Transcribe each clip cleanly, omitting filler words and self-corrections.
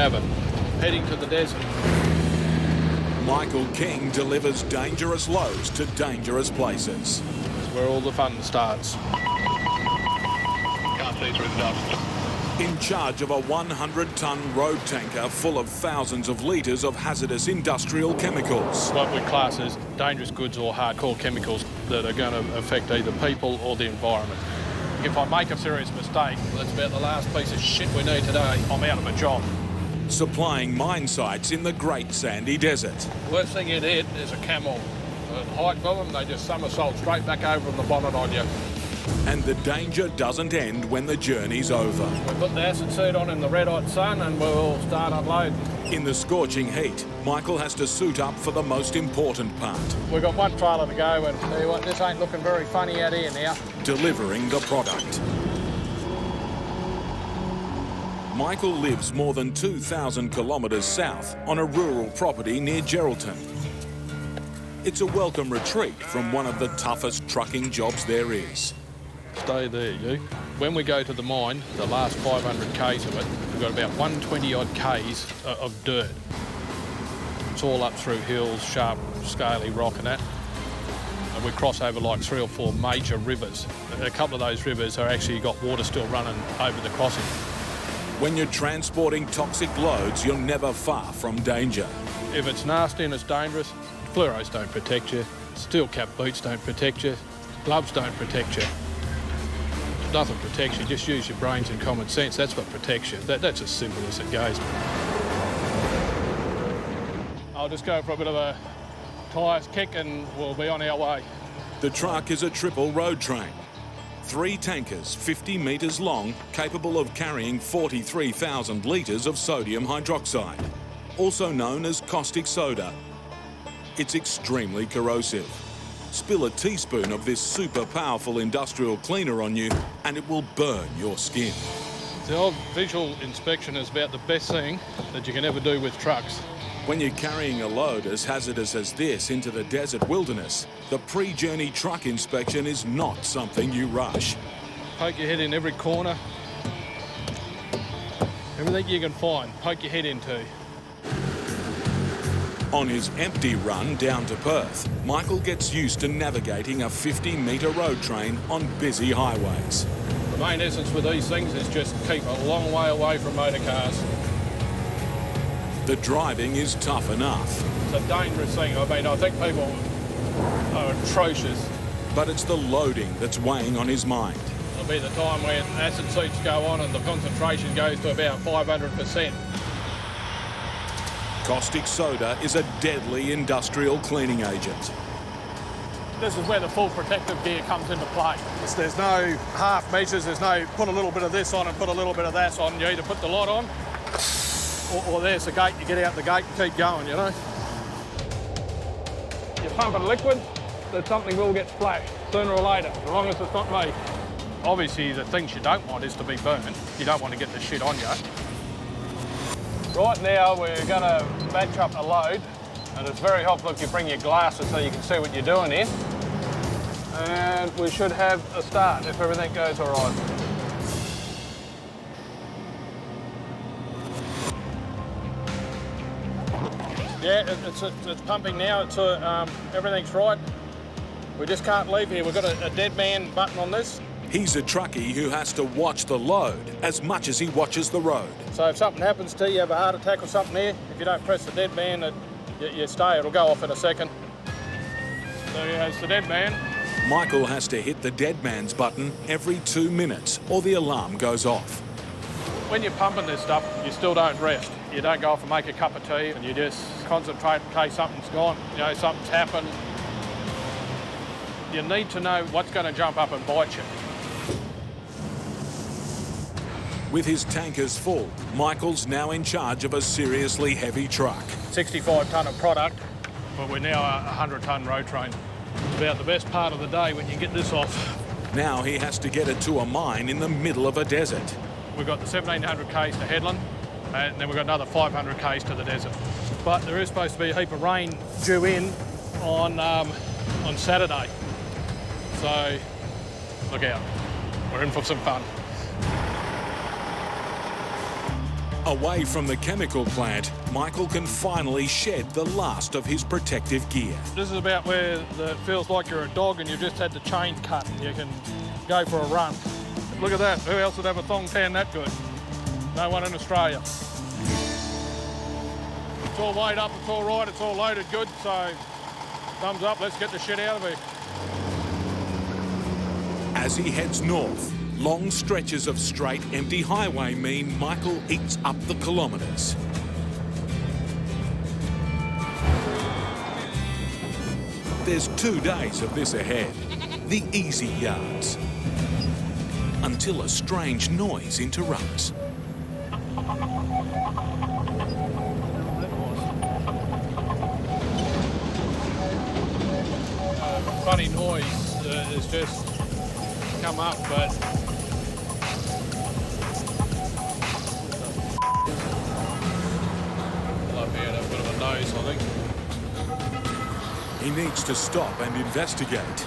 cabin, heading to the desert. Michael King delivers dangerous loads to dangerous places. That's where all the fun starts. Can't see through the dust. In charge of a 100-ton road tanker full of thousands of litres of hazardous industrial chemicals. What we class as dangerous goods or hardcore chemicals that are going to affect either people or the environment. If I make a serious mistake, that's about the last piece of shit we need today, I'm out of a job. Supplying mine sites in the Great Sandy Desert. Worst thing you'd hit is a camel. The height of them, they just somersault straight back over the bonnet on you. And the danger doesn't end when the journey's over. We put the acid seat on in the red-hot sun and we'll start unloading. In the scorching heat, Michael has to suit up for the most important part. We've got one trailer to go and tell you what, this ain't looking very funny out here now. Delivering the product. Michael lives more than 2,000 kilometres south on a rural property near Geraldton. It's a welcome retreat from one of the toughest trucking jobs there is. Stay there, you. When we go to the mine, the last 500 k's of it, we've got about 120-odd k's of dirt. It's all up through hills, sharp, scaly rock and that. And we cross over like 3 or 4 major rivers. A couple of those rivers are actually got water still running over the crossing. When you're transporting toxic loads, you're never far from danger. If it's nasty and it's dangerous, fluoros don't protect you, steel cap boots don't protect you, gloves don't protect you. Nothing protects you, just use your brains and common sense. That's what protects you. That's as simple as it goes. I'll just go for a bit of a tyre kick and we'll be on our way. The truck is a triple road train. 3 tankers, 50 metres long, capable of carrying 43,000 litres of sodium hydroxide, also known as caustic soda. It's extremely corrosive. Spill a teaspoon of this super powerful industrial cleaner on you and it will burn your skin. The old visual inspection is about the best thing that you can ever do with trucks. When you're carrying a load as hazardous as this into the desert wilderness, the pre-journey truck inspection is not something you rush. Poke your head in every corner. Everything you can find, poke your head into. On his empty run down to Perth, Michael gets used to navigating a 50-metre road train on busy highways. The main essence with these things is just keep a long way away from motor cars. The driving is tough enough. It's a dangerous thing. I mean, I think people are atrocious. But it's the loading that's weighing on his mind. There'll be the time when acid seats go on and the concentration goes to about 500%. Caustic soda is a deadly industrial cleaning agent. This is where the full protective gear comes into play. There's no half measures, there's no put a little bit of this on and put a little bit of that on. You either put the lot on or there's the gate, you get out the gate and keep going, you know. You're pumping liquid, that something will get splashed sooner or later, as long as it's not me. Obviously, the things you don't want is to be burnt. You don't want to get the shit on you. Right now, we're going to batch up a load, and it's very helpful if you bring your glasses so you can see what you're doing here. And we should have a start if everything goes all right. Yeah, it's pumping now. Everything's right. We just can't leave here. We've got a dead man button on this. He's a truckie who has to watch the load as much as he watches the road. So if something happens to you, you have a heart attack or something here, if you don't press the dead man, you stay. It'll go off in a second. So yeah, it's the dead man. Michael has to hit the dead man's button every 2 minutes or the alarm goes off. When you're pumping this stuff, you still don't rest. You don't go off and make a cup of tea and you just concentrate in case something's gone, you know, something's happened. You need to know what's going to jump up and bite you. With his tankers full, Michael's now in charge of a seriously heavy truck. 65 tonne of product, but we're now a 100-tonne road train. It's about the best part of the day when you get this off. Now he has to get it to a mine in the middle of a desert. We've got the 1,700 k's to Headland, and then we've got another 500 k's to the desert. But there is supposed to be a heap of rain due in on Saturday. So look out, we're in for some fun. Away from the chemical plant, Michael can finally shed the last of his protective gear. This is about where it feels like you're a dog and you've just had the chain cut and you can go for a run. Look at that. Who else would have a thong tan that good? No one in Australia. It's all weighed up, it's all right, it's all loaded good, so thumbs up, let's get the shit out of here. As he heads north, long stretches of straight, empty highway mean Michael eats up the kilometres. There's 2 days of this ahead, the easy yards, until a strange noise interrupts. Funny noise has just come up, but love here, a bit of a nose, I think. He needs to stop and investigate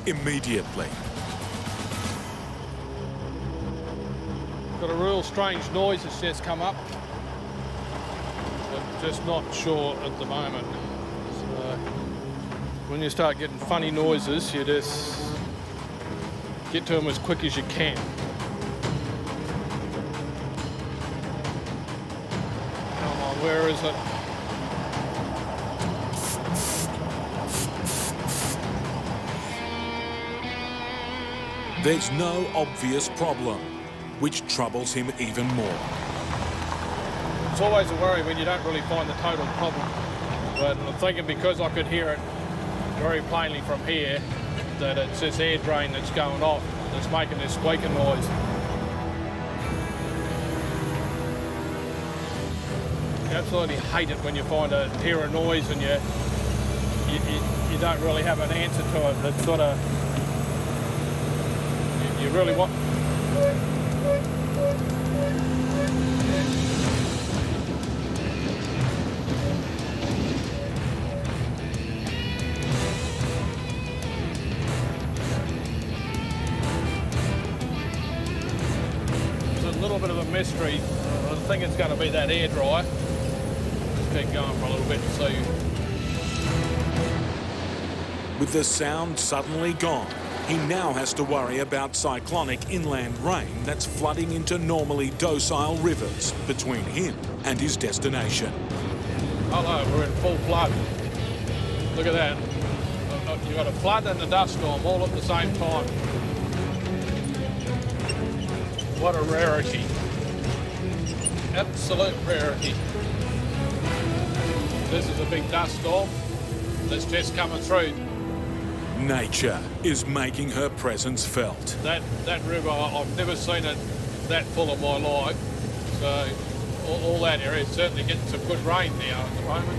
immediately. Got a real strange noise that's just come up. I'm just not sure at the moment. So, when you start getting funny noises, you just get to them as quick as you can. Come on, where is it? There's no obvious problem, which troubles him even more. It's always a worry when you don't really find the total problem. But I'm thinking because I could hear it very plainly from here, that it's this air drain that's going off that's making this squeaking noise. You absolutely hate it when you hear a noise and you don't really have an answer to it. It's sort of, you really want. Bit of a mystery. I think it's going to be that air dryer. Just keep going for a little bit and see. With the sound suddenly gone, he now has to worry about cyclonic inland rain that's flooding into normally docile rivers between him and his destination. Hello, we're in full flood. Look at that. You've got a flood and a dust storm all at the same time. What a rarity. Absolute rarity. This is a big dust storm that's just coming through. Nature is making her presence felt. That river, I've never seen it that full of my life. So all that area is certainly getting some good rain now at the moment.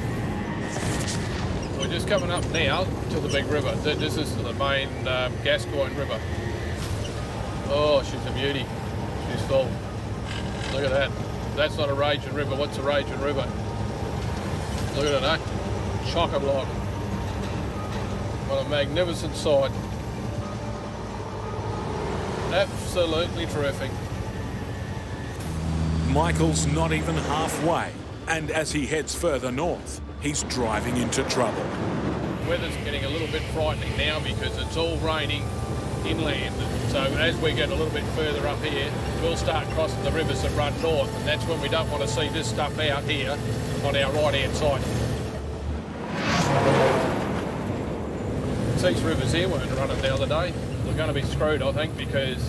We're just coming up now to the big river. This is the main Gascoyne River. Oh, she's a beauty. She's full. Look at that. That's not a raging river. What's a raging river? Look at it, eh? Chock-a-block. What a magnificent sight. Absolutely terrific. Michael's not even halfway, and as he heads further north, he's driving into trouble. The weather's getting a little bit frightening now because it's all raining inland. So as we get a little bit further up here, we'll start crossing the rivers that run north, and that's when we don't want to see this stuff out here on our right-hand side. These rivers here weren't running the other day. We're going to be screwed, I think, because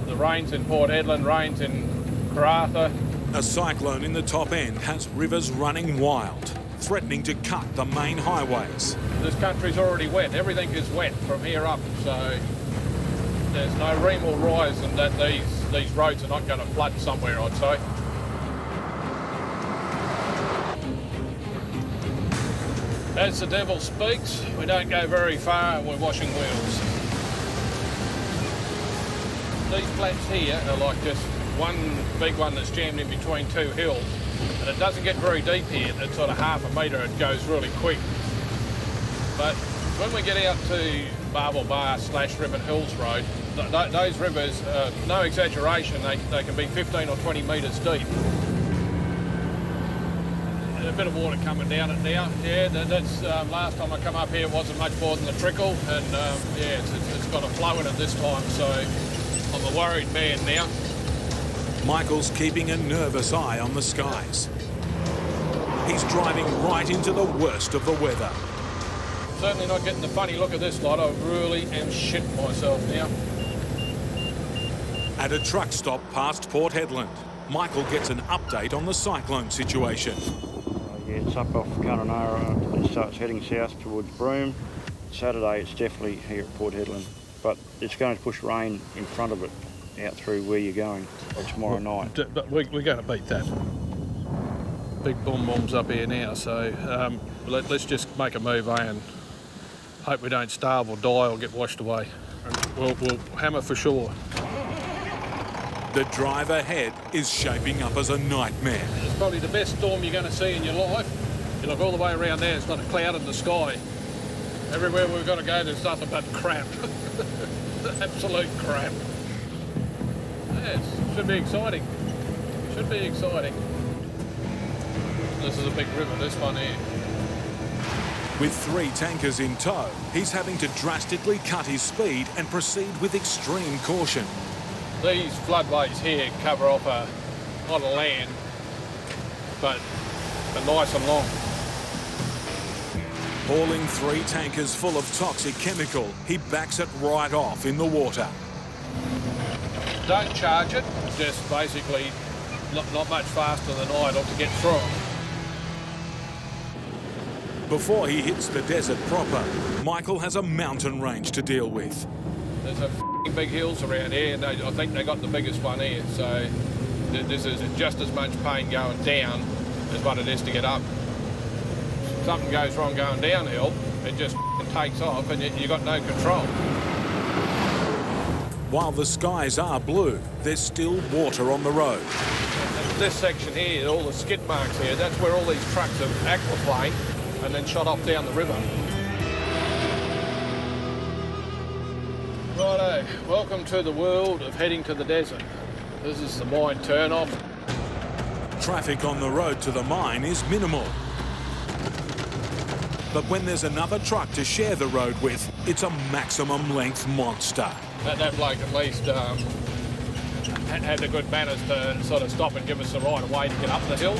the rains in Port Hedland, rains in Karratha. A cyclone in the top end has rivers running wild, threatening to cut the main highways. This country's already wet. Everything is wet from here up, so there's no ream or reason that these roads are not going to flood somewhere, I'd say. As the devil speaks, we don't go very far and we're washing wheels. These flats here are like just one big one that's jammed in between two hills, and it doesn't get very deep here. It's sort of half a metre, it goes really quick. But when we get out to Marble Bar / Ribbon Hills Road, those rivers, no exaggeration, they can be 15 or 20 metres deep. bit of water coming down it now. Yeah, that's last time I come up here it wasn't much more than a trickle, and yeah, it's got a flow in it this time, so I'm a worried man now. Michael's keeping a nervous eye on the skies. He's driving right into the worst of the weather. Certainly not getting the funny look of this lot. I really am shitting myself now. At a truck stop past Port Hedland, Michael gets an update on the cyclone situation. Yeah, it's up off Kununurra. It starts heading south towards Broome. Saturday it's definitely here at Port Hedland, but it's going to push rain in front of it out through where you're going tomorrow night. But we're going to beat that. Big bombs up here now, so let's just make a move, and hope we don't starve or die or get washed away. And we'll hammer for sure. The drive ahead is shaping up as a nightmare. It's probably the best storm you're going to see in your life. You look all the way around there, it's not a cloud in the sky. Everywhere we've got to go, there's nothing but crap. Absolute crap. Yes, should be exciting. Should be exciting. This is a big river, this one here. With 3 tankers in tow, he's having to drastically cut his speed and proceed with extreme caution. These floodways here cover off a lot of land, but they're nice and long. Hauling 3 tankers full of toxic chemical, he backs it right off in the water. Don't charge it, just basically not much faster than idle to get through them. Before he hits the desert proper, Michael has a mountain range to deal with. There's a big hills around here, and I think they got the biggest one here, so this is just as much pain going down as what it is to get up. If something goes wrong going downhill, it just takes off and you got no control. While the skies are blue, there's still water on the road. And this section here, all the skid marks here, that's where all these trucks have aquaplaned and then shot off down the river. Righto, welcome to the world of heading to the desert. This is the mine turn-off. Traffic on the road to the mine is minimal. But when there's another truck to share the road with, it's a maximum length monster. That bloke at least had the good manners to sort of stop and give us the right of way to get up the hill.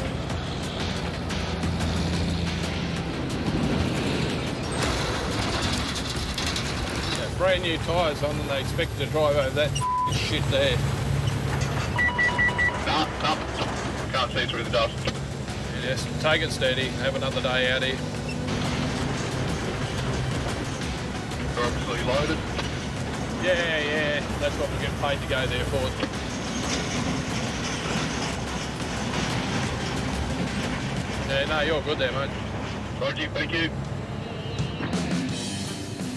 Brand new tyres on and they expect to drive over that shit there. No, can't see through the dust. Yes, take it steady, have another day out here. You're obviously loaded. Yeah, that's what we get paid to go there for. Yeah, no, you're good there, mate. Roger, thank you.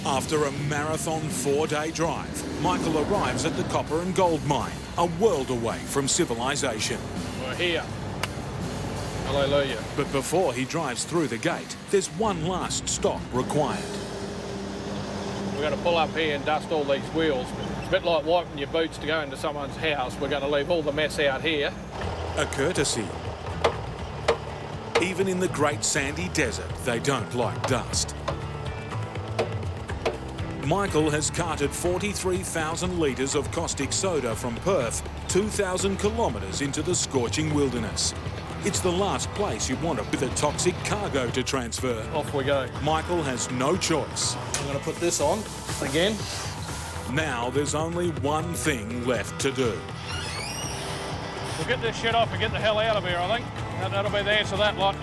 After a marathon 4-day drive, Michael arrives at the copper and gold mine, a world away from civilization. We're here. Hallelujah. But before he drives through the gate, there's one last stop required. We're going to pull up here and dust all these wheels. It's a bit like wiping your boots to go into someone's house. We're going to leave all the mess out here. A courtesy. Even in the great sandy desert, they don't like dust. Michael has carted 43,000 litres of caustic soda from Perth 2,000 kilometres into the scorching wilderness. It's the last place you want a bit of toxic cargo to transfer. Off we go. Michael has no choice. I'm going to put this on again. Now there's only one thing left to do. We'll get this shit off and get the hell out of here, I think. That'll be the answer to that lot.